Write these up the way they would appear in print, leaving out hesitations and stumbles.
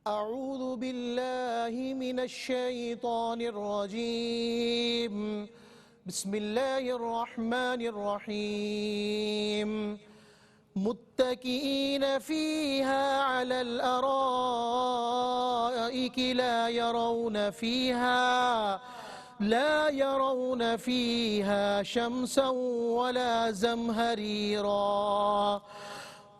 أعوذ بالله من الشيطان الرجيم بسم الله الرحمن الرحيم متكئين فيها على الأرائك لا يرون فيها شمسا ولا زمهريرا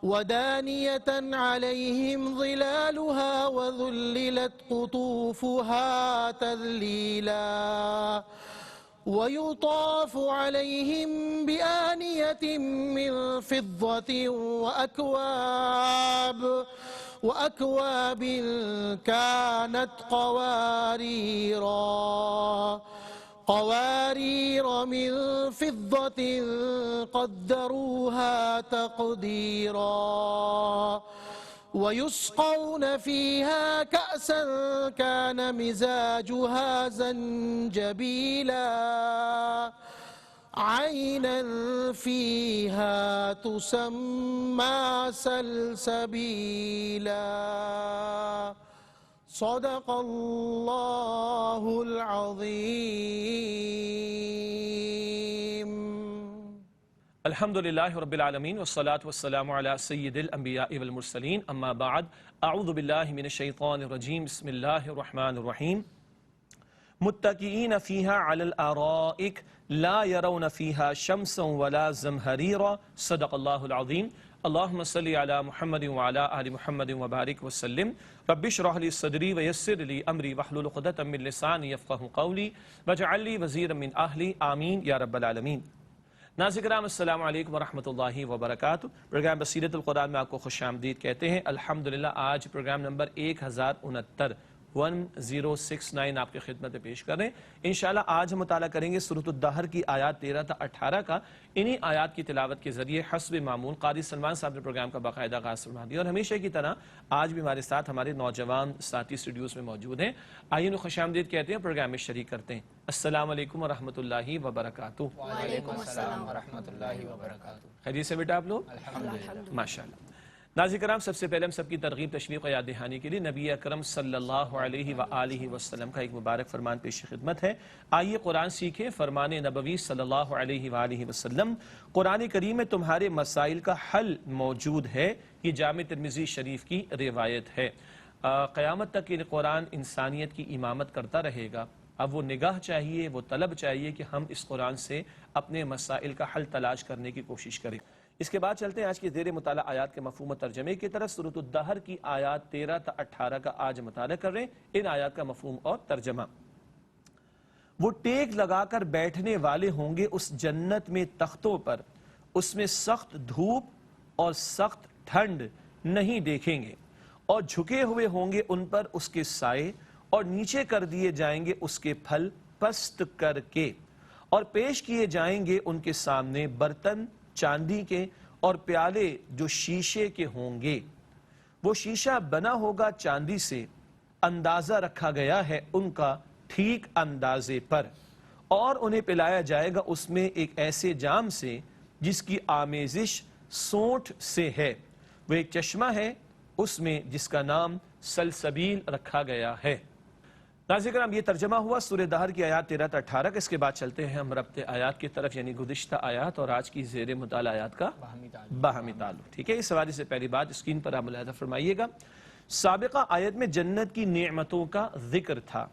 ودانية عليهم ظلالها وذللت قطوفها تذليلا ويطاف عليهم بآنية من فضة وأكواب كانت قوارير من فضة قدروها تقديرا ويسقون فيها كأسا كان مزاجها زنجبيلا عينا فيها تسمى سلسبيلا صدق الله العظيم. الحمد لله رب العالمين والصلاة والسلام على سيد الأنبياء والمرسلين أما بعد أعوذ بالله من الشيطان الرجيم بسم الله الرحمن الرحيم متكئين فيها على الأرائك لا يرون فيها شمسا ولا زمهريرا صدق الله العظيم. اللهم صل على محمد وعلى آل محمد وبارك وسلم. رب اشرح لي صدري ويسر لي أمري واحلل عقدة من لساني يفقهوا قولي واجعل لي وزيرا من أهلي آمين يا رب العالمین. ناظرین کرام السلام علیکم ورحمۃ اللہ وبرکاتہ. پروگرام بصیرت القرآن میں آپ کو خوش آمدید کہتے ہیں. الحمدللہ آج پروگرام نمبر 1069 آپ کی خدمت میں پیش کر رہے ہیں. انشاءاللہ آج ہم مطالعہ کریں گے سورۃ الدہر کی آیات 13 تا 18 کا. انہی آیات کی تلاوت کے ذریعے حسب معمول قاری سلمان صاحب نے پروگرام کا باقاعدہ آغاز فرما دیا اور ہمیشہ کی طرح آج بھی ہمارے ساتھ ہمارے نوجوان ساتھی اسٹوڈیوز میں موجود ہیں. آئیے انہیں خوش آمدید کہتے ہیں, پروگرام میں شریک کرتے ہیں. السلام علیکم ورحمۃ اللہ وبرکاتہ. وعلیکم السلام ورحمۃ اللہ وبرکاتہ. خیریت سے بیٹا آپ لوگ؟ الحمدللہ. ماشاءاللہ. ناظرین کرام سب سے پہلے ہم سب کی ترغیب تشویق و یاد دہانی کے لیے نبی اکرم صلی اللہ علیہ وآلہ وسلم کا ایک مبارک فرمان پیش خدمت ہے. آئیے قرآن سیکھیں. فرمان نبوی صلی اللہ علیہ وآلہ وسلم, قرآن کریم میں تمہارے مسائل کا حل موجود ہے. یہ جامع ترمذی شریف کی روایت ہے. قیامت تک یہ قرآن انسانیت کی امامت کرتا رہے گا. اب وہ نگاہ چاہیے, وہ طلب چاہیے کہ ہم اس قرآن سے اپنے مسائل کا حل تلاش کرنے کی کوشش کریں. اس کے بعد چلتے ہیں آج کی زیر مطالعہ آیات کے مفہوم و ترجمے کی طرف. سورۃ الدہر کی آیات 13 تا 18 کا آج مطالعہ کر رہے ہیں. ان آیات کا مفہوم اور ترجمہ. وہ ٹیک لگا کر بیٹھنے والے ہوں گے اس جنت میں تختوں پر, اس میں سخت دھوپ اور سخت ٹھنڈ نہیں دیکھیں گے, اور جھکے ہوئے ہوں گے ان پر اس کے سائے, اور نیچے کر دیے جائیں گے اس کے پھل پست کر کے, اور پیش کیے جائیں گے ان کے سامنے برتن چاندی کے اور پیالے جو شیشے کے ہوں گے. وہ شیشہ بنا ہوگا چاندی سے, اندازہ رکھا گیا ہے ان کا ٹھیک اندازے پر, اور انہیں پلایا جائے گا اس میں ایک ایسے جام سے جس کی آمیزش سونٹ سے ہے. وہ ایک چشمہ ہے اس میں جس کا نام سلسبیل رکھا گیا ہے. ناظرین کرام یہ ترجمہ ہوا سورہ دہر کی آیات 13 تا 18 کا. اس کے بعد چلتے ہیں ہم ربط آیات کی طرف, یعنی گزشتہ آیات اور آج کی زیر مطالعہ آیات کا باہمی تعلق. ٹھیک ہے, اس حوالے سے پہلی بات اسکرین پر آپ ملاحظہ فرمائیے گا. سابقہ آیت میں جنت کی نعمتوں کا ذکر تھا.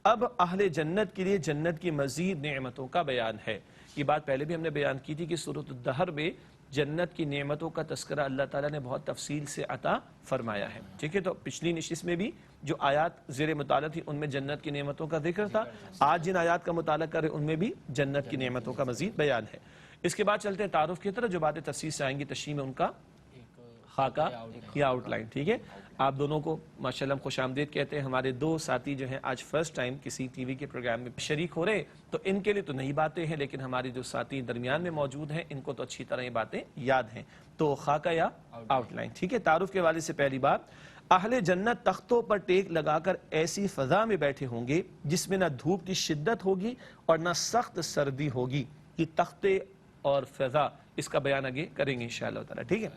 اب اہل جنت کے لیے جنت کی مزید نعمتوں کا بیان ہے. یہ بات پہلے بھی ہم نے بیان کی تھی کہ سورۃ الدہر میں جنت کی نعمتوں کا تذکرہ اللہ تعالیٰ نے بہت تفصیل سے عطا فرمایا ہے. ٹھیک ہے, تو پچھلی نشست میں بھی جو آیات زیر مطالعہ تھی ان میں جنت کی نعمتوں کا ذکر تھا. آج جن آیات کا مطالعہ کریں ان میں بھی جنت کی نعمتوں کا مزید بیان ہے. اس کے بعد چلتے ہیں تعارف کی طرف. جو باتیں تفصیل سے آئیں گی تشریح میں ان کا خاکہ یا آؤٹ لائن. ٹھیک ہے, آپ دونوں کو ماشاءاللہ خوش آمدید کہتے ہیں. ہمارے دو ساتھی جو ہیں آج فرسٹ ٹائم کسی ٹی وی کے پروگرام میں شریک ہو رہے, تو ان کے لیے تو نئی باتیں ہیں, لیکن ہمارے جو ساتھی درمیان میں موجود ہیں ان کو تو اچھی طرح یہ باتیں یاد ہیں. تو خاکہ یا آؤٹ لائن. ٹھیک ہے, تعارف کے والے سے پہلی بات, اہل جنت تختوں پر ٹیک لگا کر ایسی فضا میں بیٹھے ہوں گے جس میں نہ دھوپ کی شدت ہوگی اور نہ سخت سردی ہوگی. یہ تختے اور فضا اس کا بیان آگے کریں گے انشاءاللہ تعالی. ٹھیک ہے,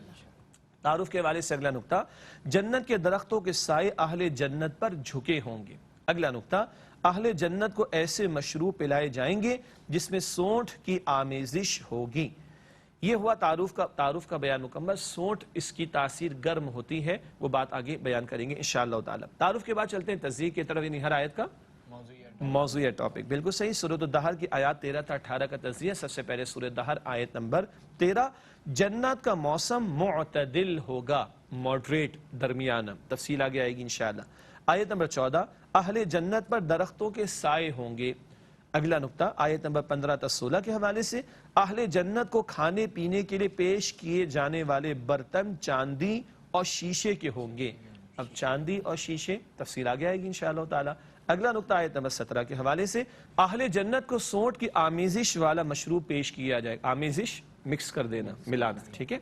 تعارف کے حوالے سے اگلا نقطہ، جنت کے درختوں کے سائے اہل جنت پر جھکے ہوں گے۔ اگلا نقطہ، اہل جنت کو ایسے مشروب پلائے جائیں گے جس میں سونٹھ کی آمیزش ہوگی۔ یہ ہوا تعارف کا بیان مکمل۔ سونٹھ اس کی تاثیر گرم ہوتی ہے، وہ بات آگے بیان کریں گے انشاءاللہ تعالی۔ تعارف کے بعد چلتے ہیں تزیین کی طرف، یعنی ہر آیت کا موضوع ٹاپک۔ بالکل صحیح، سورۃ الدہر کی آیات 13 تا 18 کا تزیین۔ سب سے پہلے سورۃ الدہر آیت نمبر 13، جنت کا موسم معتدل ہوگا، ماڈریٹ، درمیانہ، تفصیل آگے آئے گی انشاءاللہ۔ آیت نمبر 14، اہل جنت پر درختوں کے سائے ہوں گے۔ اگلا نقطہ آیت نمبر 15 تا 16 کے حوالے سے، اہل جنت کو کھانے پینے کے لیے پیش کیے جانے والے برتن چاندی اور شیشے کے ہوں گے۔ اب چاندی اور شیشے تفصیل آگے آئے گی انشاءاللہ تعالی۔ اگلا نقطہ آیت نمبر 17 کے حوالے سے، اہل جنت کو سونٹ کی آمیزش والا مشروب پیش کیا جائے۔ آمیزش مکس کر دینا، ملانا، ٹھیک ہے۔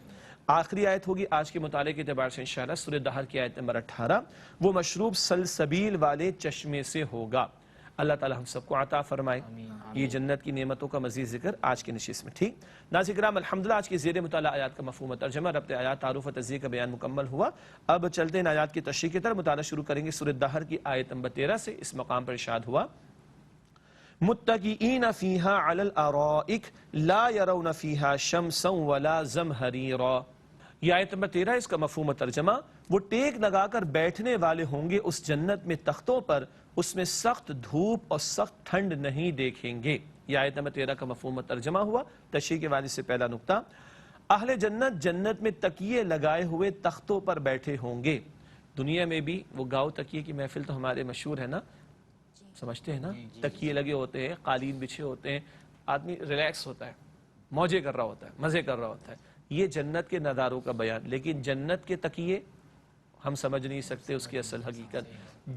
آخری آیت ہوگی آج کے مطالعے کے اعتبار سے انشاءاللہ سورۃ الدہر کی آیت نمبر 18، وہ مشروب سلسبیل والے چشمے سے ہوگا۔ اللہ تعالی ہم سب کو عطا فرمائے یہ جنت کی نعمتوں کا مزید ذکر آج کی نشست میں، ٹھیک۔ ناظرین کرام، الحمدللہ آج کی زیر مطالعہ آیات کا مفہوم و ترجمہ، ربط آیات، تعارف و تزیین کا بیان مکمل ہوا۔ اب چلتے ہیں آیات کی تشریح کی طرف، مطالعہ شروع کریں گے سورۃ الدہر کی آیت نمبر 13 سے۔ اس مقام پر ارشاد ہوا، متکئین فیہا علی الارائک لا یرون فیہا شمسا ولا زمہریرا۔ یہ آیت نمبر 13، اس کا مفہوم و ترجمہ، وہ ٹیک لگا کر بیٹھنے والے ہوں گے اس جنت میں تختوں پر، اس میں سخت دھوپ اور سخت ٹھنڈ نہیں دیکھیں گے۔ یہ آیت نمبر 13 کا مفہوم و ترجمہ ہوا۔ تشریح کے حوالے سے پہلا نقطہ، اہل جنت میں تکیے لگائے ہوئے تختوں پر بیٹھے ہوں گے۔ دنیا میں بھی وہ گاؤ تکیے کی محفل تو ہمارے مشہور ہے نا، سمجھتے ہیں نا، تکیے لگے ہوتے ہیں، قالین بچھے ہوتے ہیں، آدمی ریلیکس ہوتا ہے، موجے کر رہا ہوتا ہے، مزے کر رہا ہوتا ہے۔ یہ جنت کے نظاروں کا بیان، لیکن جنت کے تکیے ہم سمجھ نہیں سکتے اس کی اصل حقیقت،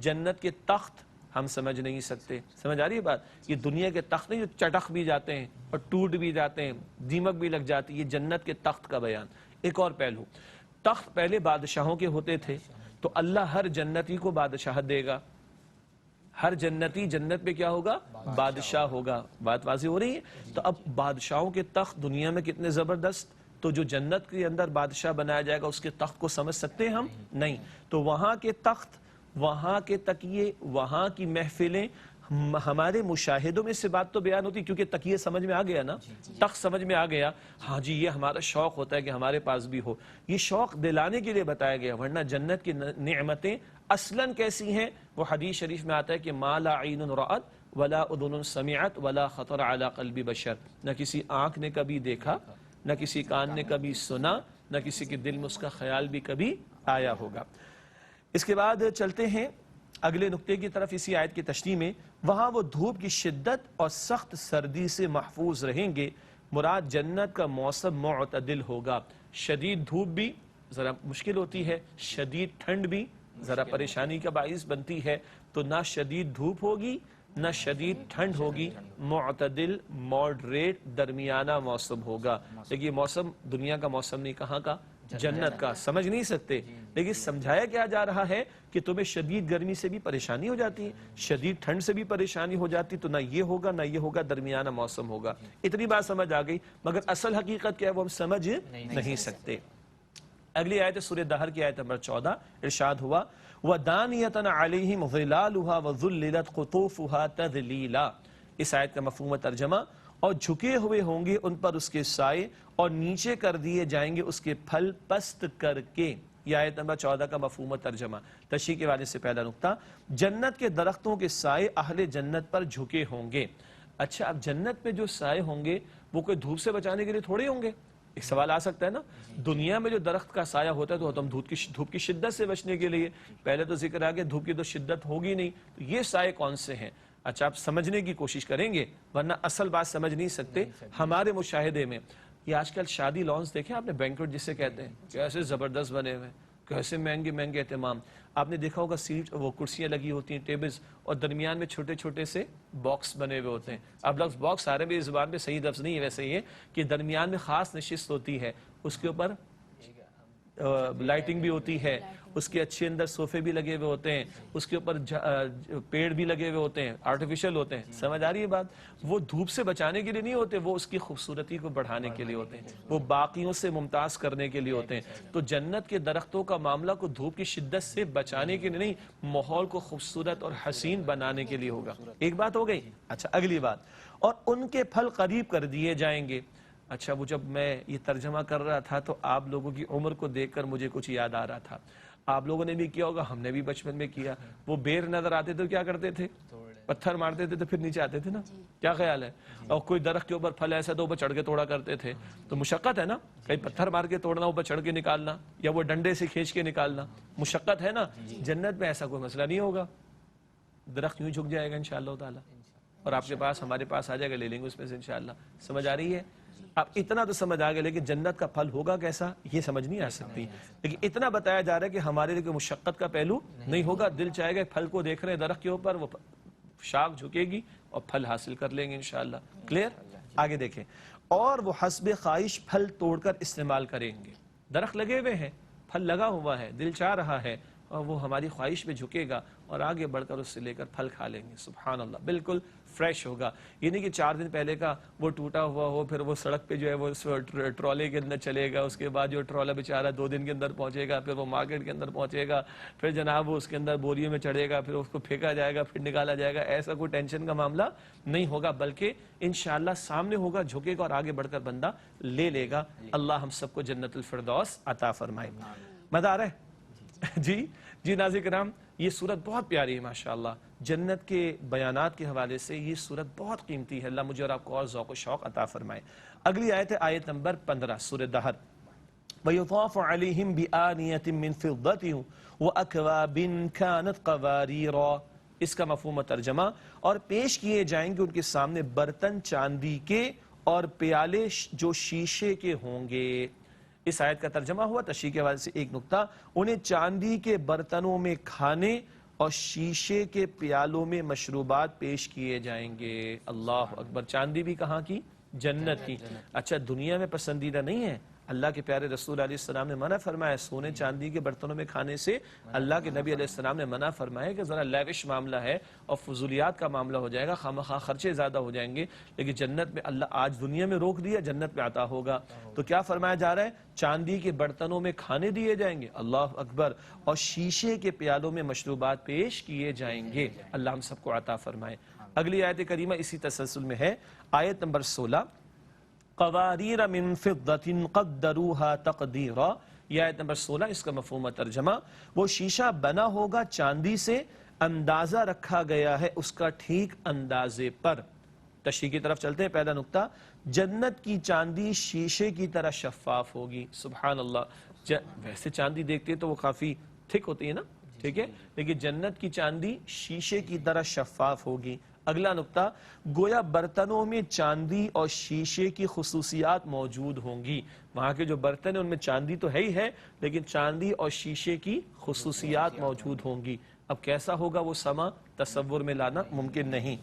جنت کے تخت ہم سمجھ نہیں سکتے۔ سمجھ آ رہی ہے بات؟ یہ دنیا کے تخت نہیں جو چٹخ بھی جاتے ہیں اور ٹوٹ بھی جاتے ہیں، دیمک بھی لگ جاتی ہے، یہ جنت کے تخت کا بیان۔ ایک اور پہلو، تخت پہلے بادشاہوں کے ہوتے تھے، تو اللہ ہر جنتی کو بادشاہت دے گا، ہر جنتی جنت میں کیا ہوگا؟ بادشاہ ہوگا۔ بات واضح ہو رہی ہے؟ تو اب بادشاہوں کے تخت دنیا میں کتنے زبردست، تو جو جنت کے اندر بادشاہ بنایا جائے گا اس کے تخت کو سمجھ سکتے ہیں ہم؟ نہیں۔ تو وہاں کے تخت، وہاں کے تکیے، وہاں کی محفلیں، ہمارے مشاہدوں میں سے بات تو بیان ہوتی، کیونکہ تکیے سمجھ میں آ گیا نا، تخت سمجھ میں آ گیا، ہاں جی یہ ہمارا شوق ہوتا ہے کہ ہمارے پاس بھی ہو، یہ شوق دلانے کے لیے بتایا گیا۔ ورنہ جنت کی نعمتیں اصلاً کیسی ہیں؟ وہ حدیث شریف میں آتا ہے کہ ما لا عین رأت ولا اذن سمعت ولا خطر علی قلب بشر، نہ کسی آنکھ نے کبھی دیکھا، نہ کسی کان نے کبھی سنا، نہ کسی کے دل میں اس کا خیال بھی کبھی آیا ہوگا۔ اس کے بعد چلتے ہیں اگلے نقطے کی طرف اسی آیت کی تشریح میں، وہاں وہ دھوپ کی شدت اور سخت سردی سے محفوظ رہیں گے۔ مراد جنت کا موسم معتدل ہوگا، شدید دھوپ بھی ذرا مشکل ہوتی ہے، شدید ٹھنڈ بھی ذرا پریشانی کا باعث بنتی ہے، تو نہ شدید دھوپ ہوگی نہ شدید ٹھنڈ ہوگی، معتدل، ماڈریٹ، درمیانہ موسم ہوگا۔ لیکن یہ موسم دنیا کا موسم نہیں، کہاں کا؟ جنت کا۔ سمجھ نہیں سکتے، لیکن سمجھایا کیا جا رہا ہے کہ تمہیں شدید گرمی سے بھی پریشانی ہو جاتی ہے، شدید ٹھنڈ سے بھی پریشانی ہو جاتی، تو نہ یہ ہوگا نہ یہ ہوگا، درمیانہ موسم ہوگا۔ اتنی بات سمجھ آ گئی، مگر اصل حقیقت کیا ہے وہ ہم سمجھ نہیں سکتے۔ اگلی آیت سورۃ الدہر کی آیت نمبر 14، ارشاد ہوا وَدَانِيَةً عَلَيْهِمْ ظِلَالُهَا وَذُلِّلَتْ قُطُوفُهَا تَذْلِيلًا۔ اس آیت کا مفہوم و ترجمہ، اور جھکے ہوئے ہوں گے ان پر اس کے سائے، اور نیچے کر دیے جائیں گے اس کے پھل پست کر کے۔ یہ آیت نمبر 14 کا مفہوم و ترجمہ۔ تشریح کے والے سے پہلا نقطہ، جنت کے درختوں کے سائے اہل جنت پر جھکے ہوں گے۔ اچھا، اب جنت میں جو سائے ہوں گے وہ کوئی دھوپ سے بچانے کے لیے تھوڑے ہوں گے؟ ایک سوال آ سکتا ہے نا، دنیا میں جو درخت کا سایہ ہوتا ہے تو ہم دھوپ کی شدت سے بچنے کے لیے، پہلے تو ذکر آ گیا دھوپ کی تو شدت ہوگی نہیں، تو یہ سائے کون سے ہیں؟ اچھا، آپ سمجھنے کی کوشش کریں گے، ورنہ اصل بات سمجھ نہیں سکتے۔ ہمارے مشاہدے میں یہ آج کل شادی لانس دیکھیں آپ نے، بینکوٹ جسے کہتے ہیں، کیسے زبردست بنے ہوئے، کیسے مہنگے مہنگے اہتمام۔ آپ نے دیکھا ہوگا سیٹ، وہ کرسیاں لگی ہوتی ہیں، ٹیبلز، اور درمیان میں چھوٹے چھوٹے سے باکس بنے ہوئے ہوتے ہیں۔ اب لفظ باکس عربی زبان میں صحیح لفظ نہیں ہے، ویسے یہ کہ درمیان میں خاص نشست ہوتی ہے، اس کے اوپر لائٹنگ بھی ہوتی ہے، اس کے اچھے اندر صوفے بھی لگے ہوئے ہوتے ہیں، اس کے اوپر پیڑ بھی لگے ہوئے ہوتے ہیں، آرٹیفیشل ہوتے ہیں، سمجھ آ رہی ہے بات؟ وہ دھوپ سے بچانے کے لیے نہیں ہوتے، وہ اس کی خوبصورتی کو بڑھانے کے لیے ہوتے ہیں، وہ باقیوں سے ممتاز کرنے کے لیے ہوتے ہیں۔ تو جنت کے درختوں کا معاملہ کو دھوپ کی شدت سے بچانے کے لیے نہیں، ماحول کو خوبصورت اور حسین بنانے کے لیے ہوگا۔ ایک بات ہو گئی۔ اچھا اگلی بات، اور ان کے پھل قریب کر دیے جائیں گے۔ اچھا وہ جب میں یہ ترجمہ کر رہا تھا تو آپ لوگوں کی عمر کو دیکھ کر مجھے کچھ یاد آ رہا تھا۔ آپ لوگوں نے بھی کیا ہوگا، ہم نے بھی بچپن میں کیا۔ وہ بیر نظر آتے تو کیا کرتے تھے؟ پتھر مارتے تھے تو پھر نیچے آتے تھے نا، کیا خیال ہے؟ اور کوئی درخت کے اوپر پھل ایسا تو اوپر چڑھ کے توڑا کرتے تھے، تو مشقت ہے نا، کہیں پتھر مار کے توڑنا، اوپر چڑھ کے نکالنا، یا وہ ڈنڈے سے کھینچ کے نکالنا، مشقت ہے نا۔ جنت میں ایسا کوئی مسئلہ نہیں ہوگا، درخت یوں جھک جائے گا انشاءاللہ تعالی، اور آپ کے پاس ہمارے پاس آ جائے گا، لے لیں گے اس میں سے انشاءاللہ۔ سمجھ آ رہی ہے؟ اب اتنا تو سمجھ آ گیا، لیکن جنت کا پھل ہوگا کیسا یہ سمجھ نہیں آ سکتی، لیکن اتنا بتایا جا رہا ہے کہ ہمارے لیے کوئی مشقت کا پہلو نہیں ہوگا۔ دل چاہے گا پھل کو دیکھ رہے ہیں درخت کے اوپر، وہ شاخ جھکے گی اور پھل حاصل کر لیں گے انشاءاللہ۔ کلیئر؟ آگے دیکھیں، اور وہ حسب خواہش پھل توڑ کر استعمال کریں گے۔ درخت لگے ہوئے ہیں، پھل لگا ہوا ہے، دل چاہ رہا ہے، اور وہ ہماری خواہش پہ جھکے گا اور آگے بڑھ کر اس سے لے کر پھل کھا لیں گے۔ سبحان اللہ، بالکل فریش ہوگا۔ یہ نہیں کہ 4 دن پہلے کا وہ ٹوٹا ہوا ہو، پھر وہ سڑک پہ جو ہے وہ ٹرالے کے اندر چلے گا، اس کے بعد جو ٹرالا بیچارہ 2 دن کے اندر پہنچے گا، پھر وہ مارکیٹ کے اندر پہنچے گا، پھر جناب وہ اس کے اندر بوریوں میں چڑھے گا، پھر اس کو پھینکا جائے گا، پھر نکالا جائے گا۔ ایسا کوئی ٹینشن کا معاملہ نہیں ہوگا، بلکہ انشاءاللہ سامنے ہوگا، جھکے گا اور آگے بڑھ کر بندہ لے لے گا۔ اللہ ہم سب کو جنت الفردوس عطا فرمائے۔ مزہ آ رہا ہے؟ جی ناظرین کرام، یہ سورت بہت پیاری ہے ماشاءاللہ۔ جنت کے بیانات کے حوالے سے یہ سورت بہت قیمتی ہے۔ اللہ مجھے اور آپ کو اور ذوق و شوق عطا فرمائے۔ اگلی آیت ہے آیت نمبر 15 سورہ دہر۔ وَيُطَافُ عَلَيْهِمْ بِآنِيَةٍ مِّن فِضَّةٍ وَأَكْوَابٍ كَانَتْ قَوَارِيرَا۔ اس کا مفہوم و ترجمہ، اور پیش کیے جائیں گے ان کے سامنے برتن چاندی کے اور پیالے جو شیشے کے ہوں گے۔ اس آیت کا ترجمہ ہوا تشریح کے حوالے سے ایک نقطہ، انہیں چاندی کے برتنوں میں کھانے اور شیشے کے پیالوں میں مشروبات پیش کیے جائیں گے۔ اللہ اکبر، چاندی بھی کہاں کی؟ جنت کی۔ اچھا دنیا میں پسندیدہ نہیں ہے؟ اللہ کے پیارے رسول علیہ السلام نے منع فرمایا سونے چاندی کے برتنوں میں کھانے سے۔ اللہ کے نبی علیہ السلام نے منع فرمایا کہ ذرا لیوش معاملہ ہے اور فضولیات کا معاملہ ہو جائے گا، خامخواہ خرچے زیادہ ہو جائیں گے، لیکن جنت میں اللہ آج دنیا میں روک دیا، جنت میں عطا ہوگا۔ تو کیا فرمایا جا رہا ہے؟ چاندی کے برتنوں میں کھانے دیے جائیں گے، اللہ اکبر، اور شیشے کے پیالوں میں مشروبات پیش کیے جائیں گے۔ اللہ ہم سب کو عطا فرمائے۔ اگلی آیت کریمہ اسی تسلسل میں ہے، آیت نمبر 16، قواریر من فضة قدروها تقدیرا۔ یہ آیت نمبر 16، اس کا مفہوم و ترجمہ، وہ شیشہ بنا ہوگا چاندی سے، اندازہ رکھا گیا ہے اس کا ٹھیک اندازے پر۔ تشریح کی طرف چلتے ہیں۔ پہلا نقطہ، جنت کی چاندی شیشے کی طرح شفاف ہوگی۔ سبحان اللہ، ویسے چاندی دیکھتے تو وہ کافی تھک ہوتی ہے نا، ٹھیک ہے، لیکن جنت کی چاندی شیشے کی طرح شفاف ہوگی۔ اگلا نقطہ، گویا برتنوں میں چاندی اور شیشے کی خصوصیات موجود ہوں گی۔ وہاں کے جو برتن ہیں ان میں چاندی تو ہے ہی ہے، لیکن چاندی اور شیشے کی خصوصیات موجود ہوں گی۔ اب کیسا ہوگا وہ سما تصور میں لانا ممکن نہیں۔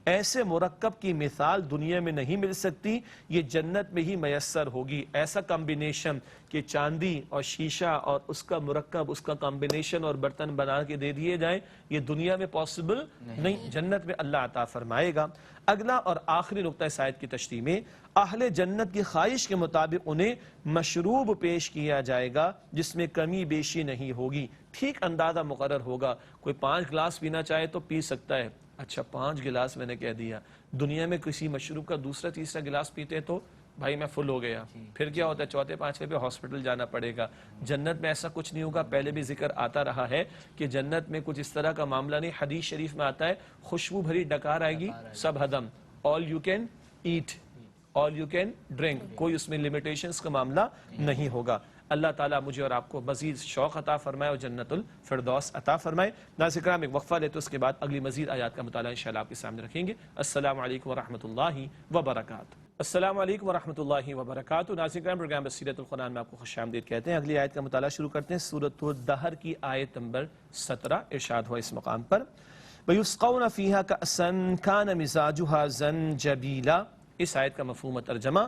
ایسے مرکب کی مثال دنیا میں نہیں مل سکتی، یہ جنت میں ہی میسر ہوگی۔ ایسا کمبینیشن کہ چاندی اور شیشہ اور اس کا مرکب، اس کا کمبینیشن اور برتن بنا کے دے دیے جائیں، یہ دنیا میں پاسبل نہیں، جنت میں اللہ عطا فرمائے گا۔ اگلا اور آخری نقطہ اس آیت کی تشریح میں، اہل جنت کی خواہش کے مطابق انہیں مشروب پیش کیا جائے گا جس میں کمی بیشی نہیں ہوگی، ٹھیک اندازہ مقرر ہوگا۔ کوئی 5 گلاس پینا چاہے تو پی سکتا ہے۔ اچھا 5 گلاس میں نے کہہ دیا، دنیا میں کسی مشروب کا دوسرا تیسرا گلاس پیتے تو بھائی میں فل ہو گیا، پھر کیا ہوتا ہے 4تھے 5ویں پہ ہاسپٹل جانا پڑے گا۔ جنت میں ایسا کچھ نہیں ہوگا۔ پہلے بھی ذکر آتا رہا ہے کہ جنت میں کچھ اس طرح کا معاملہ نہیں۔ حدیث شریف میں آتا ہے خوشبو بھری ڈکار آئے گی، سب ہدم، all you can eat, all you can drink, کوئی اس میں لیمیٹیشنز کا معاملہ نہیں ہوگا۔ اللہ تعالیٰ مجھے اور آپ کو مزید شوق عطا فرمائے اور جنت الفردوس عطا فرمائے۔ ناظرین کرام، ایک وقفہ لیتے اس کے بعد اگلی مزید آیات کا مطالعہ انشاءاللہ آپ کے سامنے رکھیں گے۔ السلام علیکم ورحمۃ اللہ وبرکاتہ۔ السلام علیکم ورحمۃ اللہ وبرکاتہ۔ ناظرین کرام، پروگرام بصیرت القرآن میں آپ کو خوش آمدید کہتے ہیں۔ اگلی آیت کا مطالعہ شروع کرتے ہیں۔ سورۃ الدہر کی آیت نمبر 17 ارشاد ہوا اس مقام پر، وَيُسْقَوْنَ فِيهَا كَأْسًا كَانَ مِزَاجُهَا زَنْجَبِيلًا۔ اس آیت کا مفہوم و ترجمہ،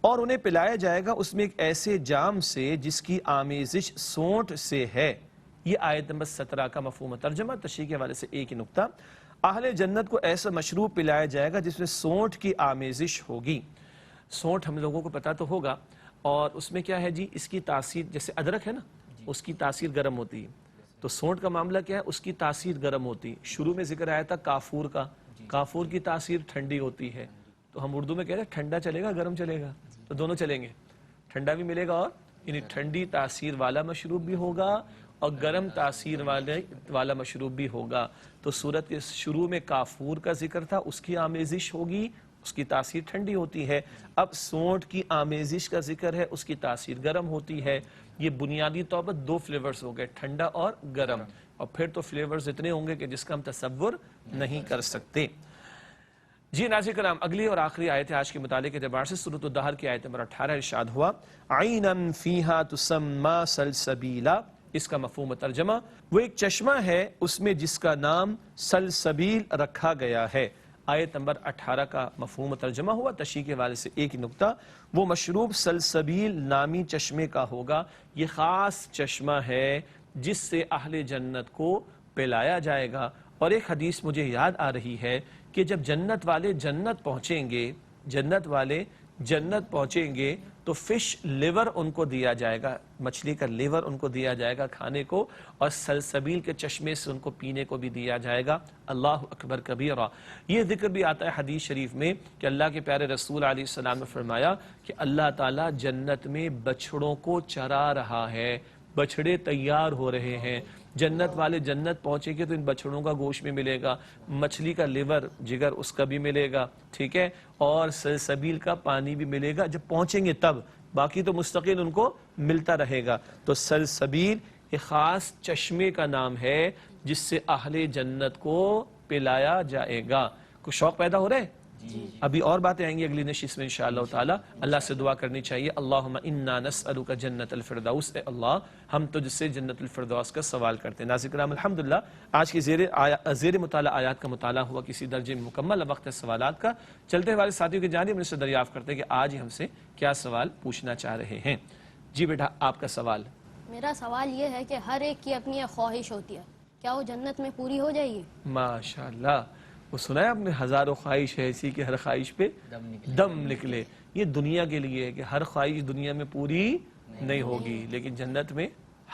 اور انہیں پلایا جائے گا اس میں ایک ایسے جام سے جس کی آمیزش سونٹ سے ہے، یہ آیت نمبر 17 کا مفہوم ترجمہ۔ تشریح کے حوالے سے ایک ہی نقطہ، اہل جنت کو ایسا مشروب پلایا جائے گا جس میں سونٹ کی آمیزش ہوگی۔ سونٹ ہم لوگوں کو پتا تو ہوگا، اور اس میں کیا ہے جی، اس کی تاثیر جیسے ادرک ہے نا، اس کی تاثیر گرم ہوتی ہے، تو سونٹ کا معاملہ کیا ہے، اس کی تاثیر گرم ہوتی ہے۔ شروع میں ذکر آیا تھا کافور کا، کافور کی تاثیر ٹھنڈی ہوتی ہے، تو ہم اردو میں کہہ رہے ہیں ٹھنڈا چلے گا گرم چلے گا، تو دونوں چلیں گے، ٹھنڈا بھی ملے گا، اور یعنی ٹھنڈی تاثیر والا مشروب بھی ہوگا اور گرم تاثیر والا مشروب بھی ہوگا۔ تو سورت کے شروع میں کافور کا ذکر تھا، اس کی آمیزش ہوگی، اس کی تاثیر ٹھنڈی ہوتی ہے۔ اب سونٹ کی آمیزش کا ذکر ہے، اس کی تاثیر گرم ہوتی ہے۔ یہ بنیادی طور پر دو فلیورز ہو گئے، ٹھنڈا اور گرم، اور پھر تو فلیورز اتنے ہوں گے کہ جس کا ہم تصور نہیں کر سکتے۔ جی ناظرین کرام، اگلی اور آخری آیت آج کے مطالعے کے اعتبار سے سورۃ الدہر کی آیت نمبر 18 ارشاد ہوا، عَيْنًا فِيهَا تُسَمَّى سَلْسَبِيلًا۔ اس کا مفہوم ترجمہ، وہ ایک چشمہ ہے اس میں جس کا نام سلسبیل رکھا گیا ہے۔ آیت نمبر 18 کا مفہوم ترجمہ ہوا۔ تشریح کے حوالے سے ایک ہی نقطہ، وہ مشروب سلسبیل نامی چشمے کا ہوگا۔ یہ خاص چشمہ ہے جس سے اہل جنت کو پلایا جائے گا۔ اور ایک حدیث مجھے یاد آ رہی ہے کہ جب جنت والے جنت پہنچیں گے تو فش لیور ان کو دیا جائے گا، مچھلی کا لیور ان کو دیا جائے گا کھانے کو، اور سلسبیل کے چشمے سے ان کو پینے کو بھی دیا جائے گا۔ اللہ اکبر کبیرہ۔ یہ ذکر بھی آتا ہے حدیث شریف میں کہ اللہ کے پیارے رسول علیہ السلام نے فرمایا کہ اللہ تعالیٰ جنت میں بچھڑوں کو چرا رہا ہے، بچھڑے تیار ہو رہے ہیں۔ جنت والے جنت پہنچے گے تو ان بچھڑوں کا گوشت بھی ملے گا، مچھلی کا لیور جگر اس کا بھی ملے گا، ٹھیک ہے، اور سلسبیل کا پانی بھی ملے گا جب پہنچیں گے تب، باقی تو مستقل ان کو ملتا رہے گا۔ تو سلسبیل ایک خاص چشمے کا نام ہے جس سے اہل جنت کو پلایا جائے گا۔ کوئی شوق پیدا ہو رہے؟ ابھی اور باتیں آئیں گی اگلی نشست میں انشاءاللہ تعالی۔ اللہ سے دعا کرنی چاہیے، اللہم انا نسألک جنت الفردوس، اے اللہ ہم تجھ سے جنت الفردوس کا سوال کرتے ہیں۔ ناظرین کرام، الحمدللہ آج کی زیر مطالعہ آیات کا مطالعہ ہوا کسی درجے میں مکمل۔ وقت ہے سوالات کا، چلتے والے ساتھیوں کی جانب ان سے دریافت کرتے ہیں کہ آج ہم سے کیا سوال پوچھنا چاہ رہے ہیں۔ جی بیٹا، آپ کا سوال۔ میرا سوال یہ ہے کہ ہر ایک کی اپنی ایک خواہش ہوتی ہے، کیا وہ جنت میں پوری ہو جائے گی؟ ماشاءاللہ، وہ سنا ہے آپ نے، ہزاروں خواہش ہے ایسی کہ ہر خواہش پہ دم نکلے۔ یہ دنیا کے لیے ہے کہ ہر خواہش دنیا میں پوری نہیں ہوگی، لیکن جنت میں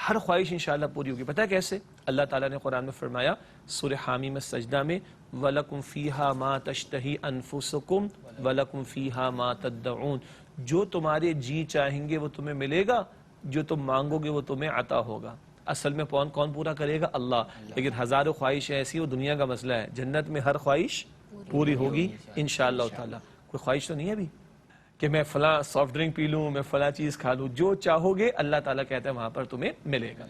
ہر خواہش انشاءاللہ پوری ہوگی۔ پتہ ہے کیسے؟ اللہ تعالیٰ نے قرآن میں فرمایا سورہ حامی میں سجدہ میں، وَلَكُمْ فِيهَا مَا تَشْتَهِي أَنفُسُكُمْ وَلَكُمْ فِيهَا مَا تَدَّعُونَ۔ جو تمہارے جی چاہیں گے وہ تمہیں ملے گا، جو تم مانگو گے وہ تمہیں عطا ہوگا۔ اصل میں کون پورا کرے گا؟ اللہ۔ لیکن ہزاروں خواہش ایسی، وہ دنیا کا مسئلہ ہے، جنت میں ہر خواہش پوری ہوگی انشاءاللہ تعالی۔ کوئی خواہش تو نہیں ہے ابھی کہ میں فلاں سافٹ ڈرنک پی لوں، میں فلاں چیز کھا لوں، جو چاہو گے اللہ تعالیٰ کہتا ہے وہاں پر تمہیں ملے گا۔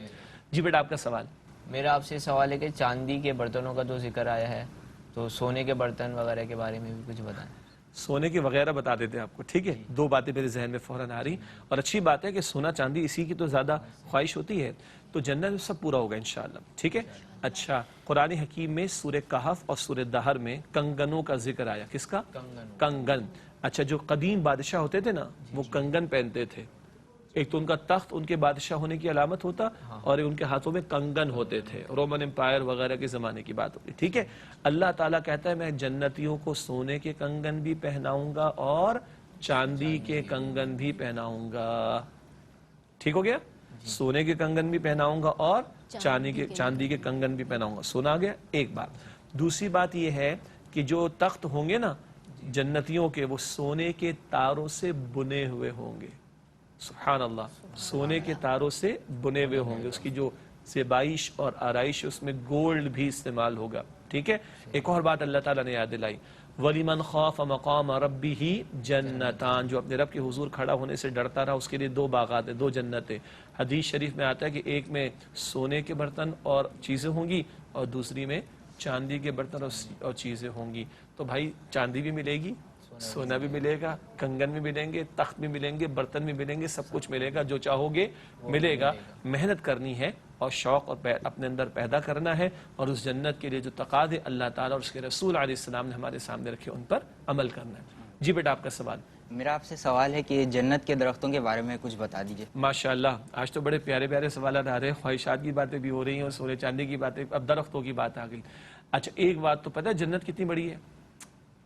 جی بیٹا، آپ کا سوال۔ میرا آپ سے سوال ہے کہ چاندی کے برتنوں کا تو ذکر آیا ہے، تو سونے کے برتن وغیرہ کے بارے میں بھی کچھ بتائیں۔ سونے کے وغیرہ بتا دیتے ہیں آپ کو، ٹھیک ہے؟ دو باتیں میرے ذہن میں فوراً آ رہی، اور اچھی بات ہے کہ سونا چاندی اسی کی تو زیادہ خواہش ہوتی ہے، تو جنت میں سب پورا ہوگا انشاءاللہ، ٹھیک ہے؟ اچھا، قرآن حکیم میں سورہ کہف اور سورہ دہر میں کنگنوں کا ذکر آیا۔ کس کا؟ کنگن۔ اچھا، جو قدیم بادشاہ ہوتے تھے نا وہ کنگن پہنتے تھے، ایک تو ان کا تخت ان کے بادشاہ ہونے کی علامت ہوتا، اور ان کے ہاتھوں میں کنگن ہوتے تھے، رومن امپائر وغیرہ کے زمانے کی بات ہوتی، ٹھیک ہے؟ اللہ تعالیٰ کہتا ہے میں جنتیوں کو سونے کے کنگن بھی پہناؤں گا اور چاندی کے کنگن بھی پہناؤں گا۔ ٹھیک ہو گیا؟ سونے کے کنگن بھی پہناؤں گا اور چاندی کے کنگن بھی پہناؤں گا۔ سونا آ گیا؟ ایک بات۔ دوسری بات یہ ہے کہ جو تخت ہوں گے نا جنتیوں کے، وہ سونے کے تاروں سے بنے ہوئے ہوں گے۔ سبحان اللہ، سونے کے تاروں سے بنے ہوئے ہوں گے، اس کی جو زیبائش اور آرائش اس میں گولڈ بھی استعمال ہوگا، ٹھیک ہے؟ ایک اور بات اللہ تعالیٰ نے یاد دلائی، وَلِمَنْ خَافَ مَقَامَ رَبِّهِ جَنَّتَانِ، جو اپنے رب کے حضور کھڑا ہونے سے ڈرتا رہا اس کے لیے دو باغات ہیں، دو جنتیں۔ حدیث شریف میں آتا ہے کہ ایک میں سونے کے برتن اور چیزیں ہوں گی، اور دوسری میں چاندی کے برتن اور چیزیں ہوں گی۔ تو بھائی چاندی بھی ملے گی، سونا بھی ملے گا، کنگن بھی ملیں گے، تخت بھی ملیں گے، برتن بھی ملیں گے، سب کچھ ملے گا، جو چاہو گے ملے گا۔ محنت کرنی ہے اور شوق اور اپنے اندر پیدا کرنا ہے، اور اس جنت کے لیے جو تقاضے اللہ تعالیٰ اور اس کے رسول علیہ السلام نے ہمارے سامنے رکھے ان پر عمل کرنا ہے۔ جی بیٹا آپ کا سوال. میرا آپ سے سوال ہے کہ جنت کے درختوں کے بارے میں کچھ بتا دیجیے. ماشاءاللہ آج تو بڑے پیارے پیارے سوالات آ رہے ہیں, خواہشات کی باتیں بھی ہو رہی ہیں اور سونے چاندی کی باتیں, اب درختوں کی بات آ گئی. اچھا ایک بات تو پتہ ہے جنت کتنی بڑی ہے؟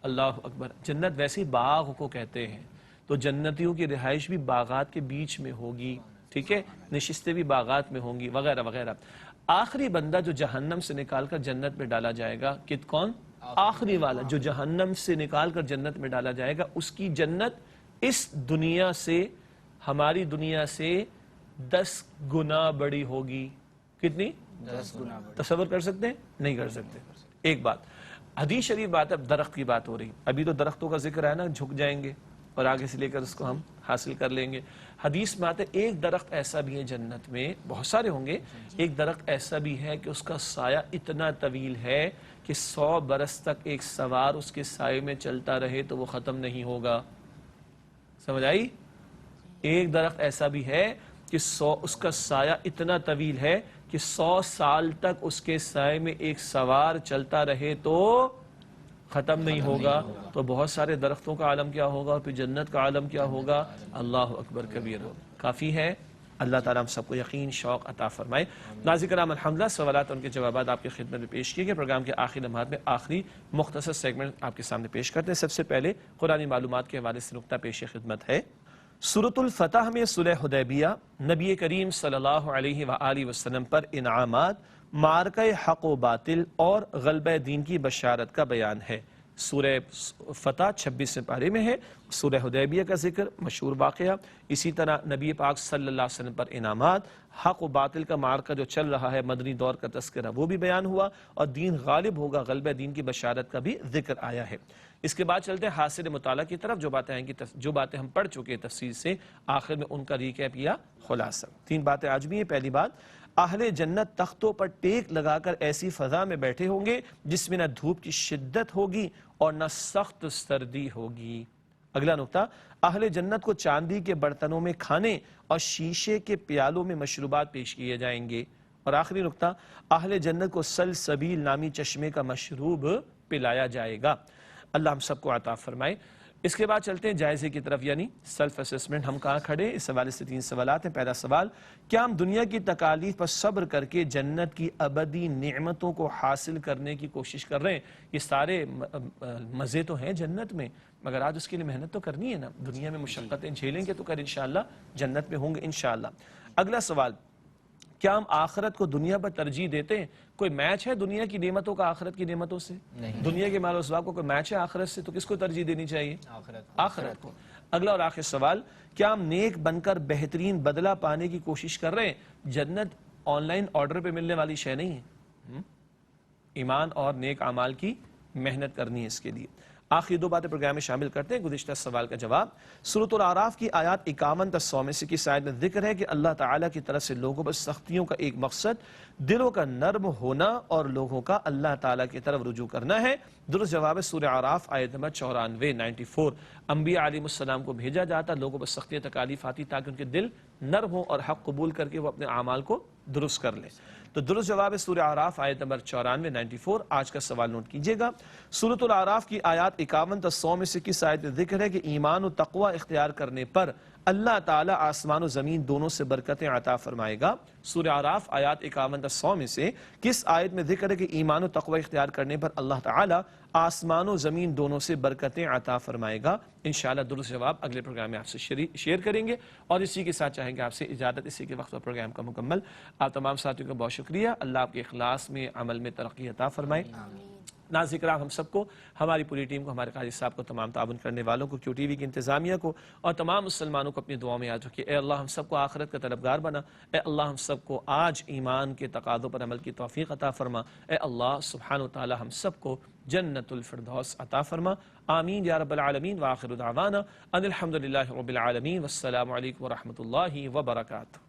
اللہ اکبر. جنت ویسے باغ کو کہتے ہیں, تو جنتیوں کی رہائش بھی باغات کے بیچ میں ہوگی, ٹھیک ہے, نشستیں بھی باغات میں ہوں گی وغیرہ وغیرہ. آخری بندہ جو جہنم سے نکال کر جنت میں ڈالا جائے گا, کون؟ آخری والا جو جہنم سے نکال کر جنت میں ڈالا جائے گا, اس کی جنت اس دنیا سے, ہماری دنیا سے 10 گنا بڑی ہوگی. کتنی؟ 10 گنا. تصور کر سکتے ہیں؟ نہیں کر سکتے. ایک بات حدیث شریف بات ہے, اب درخت کی بات ہو رہی, ابھی تو درختوں کا ذکر ہے نا, جھک جائیں گے اور آگے سے لے کر اس کو ہم حاصل کر لیں گے. حدیث میں آتا ہے ایک درخت ایسا بھی ہے جنت میں, بہت سارے ہوں گے, ایک درخت ایسا بھی ہے کہ اس کا سایہ اتنا طویل ہے کہ 100 برس تک ایک سوار اس کے سائے میں چلتا رہے تو وہ ختم نہیں ہوگا. سمجھ آئی؟ ایک درخت ایسا بھی ہے کہ اس کا سایہ اتنا طویل ہے کہ 100 سال تک اس کے سائے میں ایک سوار چلتا رہے تو ختم نہیں ہوگا. تو بہت سارے درختوں کا عالم کیا ہوگا, اور پھر جنت کا عالم کیا ہوگا. اللہ اکبر کبیر. کافی ہے. اللہ تعالیٰ ہم سب کو یقین شوق عطا فرمائے. ناظرین کرام الحمدللہ سوالات ان کے جوابات آپ کی خدمت میں پیش کیے گئے. پروگرام کے آخری لمحات میں آخری مختصر سیگمنٹ آپ کے سامنے پیش کرتے ہیں. سب سے پہلے قرآنی معلومات کے حوالے سے نقطہ پیش خدمت ہے. سورۃ الفتح میں صلح حدیبیہ نبی کریم صلی اللہ علیہ وآلہ وسلم پر انعامات, معرکہ حق و باطل اور غلبہ دین کی بشارت کا بیان ہے. سورہ فتح 26 پارے میں ہے. سورہ حدیبیہ کا ذکر, مشہور واقعہ. اسی طرح نبی پاک صلی اللہ علیہ وسلم پر انعامات, حق و باطل کا معرکہ جو چل رہا ہے, مدنی دور کا تذکرہ وہ بھی بیان ہوا, اور دین غالب ہوگا, غلبہ دین کی بشارت کا بھی ذکر آیا ہے. اس کے بعد چلتے ہیں حاصل مطالعہ کی طرف. جو باتیں ہم پڑھ چکے تفصیل سے, آخر میں ان کا ریکیپ یا خلاصہ. 3 باتیں آج بھی ہیں. پہلی بات, اہل جنت تختوں پر ٹیک لگا کر ایسی فضا میں بیٹھے ہوں گے جس میں نہ دھوپ کی شدت ہوگی اور نہ سخت سردی ہوگی. اگلا نقطہ, اہل جنت کو چاندی کے برتنوں میں کھانے اور شیشے کے پیالوں میں مشروبات پیش کیے جائیں گے. اور آخری نقطہ, اہل جنت کو سلسبیل نامی چشمے کا مشروب پلایا جائے گا. اللہ ہم سب کو عطا فرمائے. اس کے بعد چلتے ہیں جائزے کی طرف, یعنی سیلف اسسمنٹ. ہم کہاں کھڑے, اس حوالے سے 3 سوالات ہیں. پہلا سوال, کیا ہم دنیا کی تکالیف پر صبر کر کے جنت کی ابدی نعمتوں کو حاصل کرنے کی کوشش کر رہے ہیں؟ یہ سارے مزے تو ہیں جنت میں, مگر آج اس کے لیے محنت تو کرنی ہے نا. دنیا میں مشقتیں جھیلیں گے تو کل انشاءاللہ جنت میں ہوں گے انشاءاللہ. اگلا سوال, کیا ہم آخرت کو دنیا پر ترجیح دیتے ہیں؟ کوئی میچ ہے دنیا کی نعمتوں کا آخرت کی نعمتوں سے؟ دنیا کے مال و اسباب کو کوئی میچ ہے آخرت سے؟ تو کس کو ترجیح دینی چاہیے؟ آخرت کو. اگلا اور آخر سوال, کیا ہم نیک بن کر بہترین بدلہ پانے کی کوشش کر رہے ہیں؟ جنت آن لائن آرڈر پہ ملنے والی شے نہیں ہے, ایمان اور نیک اعمال کی محنت کرنی ہے اس کے لیے. آخری 2 باتیں پروگرام میں شامل کرتے ہیں. گزشتہ سوال کا جواب, سورۃ الاعراف کی آیات 51 تا 100 میں سے کس آیت میں ذکر ہے کہ اللہ تعالیٰ کی طرف سے لوگوں پر سختیوں کا ایک مقصد دلوں کا نرم ہونا اور لوگوں کا اللہ تعالیٰ کی طرف رجوع کرنا ہے؟ درست جواب ہے سورہ اعراف آیت نمبر 94. انبیاء علیہ السلام کو بھیجا جاتا, لوگوں پر سختیاں تکالیف آتی تاکہ ان کے دل نرم ہوں اور حق قبول کر کے وہ اپنے اعمال کو درست کر لیں. تو درست جواب ہے سورہ اعراف آیت نمبر 94. آج کا سوال نوٹ کیجئے گا. سورۃ الاعراف کی آیات 51 تا 100 میں سے کس آیت میں ذکر ہے کہ ایمان و تقوی اختیار کرنے پر اللہ تعالیٰ آسمان و زمین دونوں سے برکتیں عطا فرمائے گا؟ سورہ اعراف آیات 51 تا 100 میں سے کس آیت میں ذکر ہے کہ ایمان و تقوی اختیار کرنے پر اللہ تعالیٰ آسمان و زمین دونوں سے برکتیں عطا فرمائے گا؟ انشاءاللہ درست جواب اگلے پروگرام میں آپ سے شیئر کریں گے. اور اسی کے ساتھ چاہیں گے آپ سے اجازت, اسی کے وقت پروگرام کا مکمل. آپ تمام ساتھیوں کا بہت شکریہ. اللہ آپ کے اخلاص میں, عمل میں ترقی عطا فرمائے. ناظرین کرام, ہم سب کو, ہماری پوری ٹیم کو, ہمارے قاضی صاحب کو, تمام تعاون کرنے والوں کو, کیو ٹی وی کی انتظامیہ کو اور تمام مسلمانوں کو اپنی دعاؤں میں یاد رکھیے. اے اللہ ہم سب کو آخرت کا طلبگار بنا. اے اللہ ہم سب کو آج ایمان کے تقاضوں پر عمل کی توفیق عطا فرما. اے اللہ سبحانہ و تعالی ہم سب کو جنت الفردوس عطا فرما. آمین یا رب العالمین. وآخر دعوانا ان الحمدللہ رب العالمین. والسلام علیکم ورحمۃ اللہ وبرکاتہ.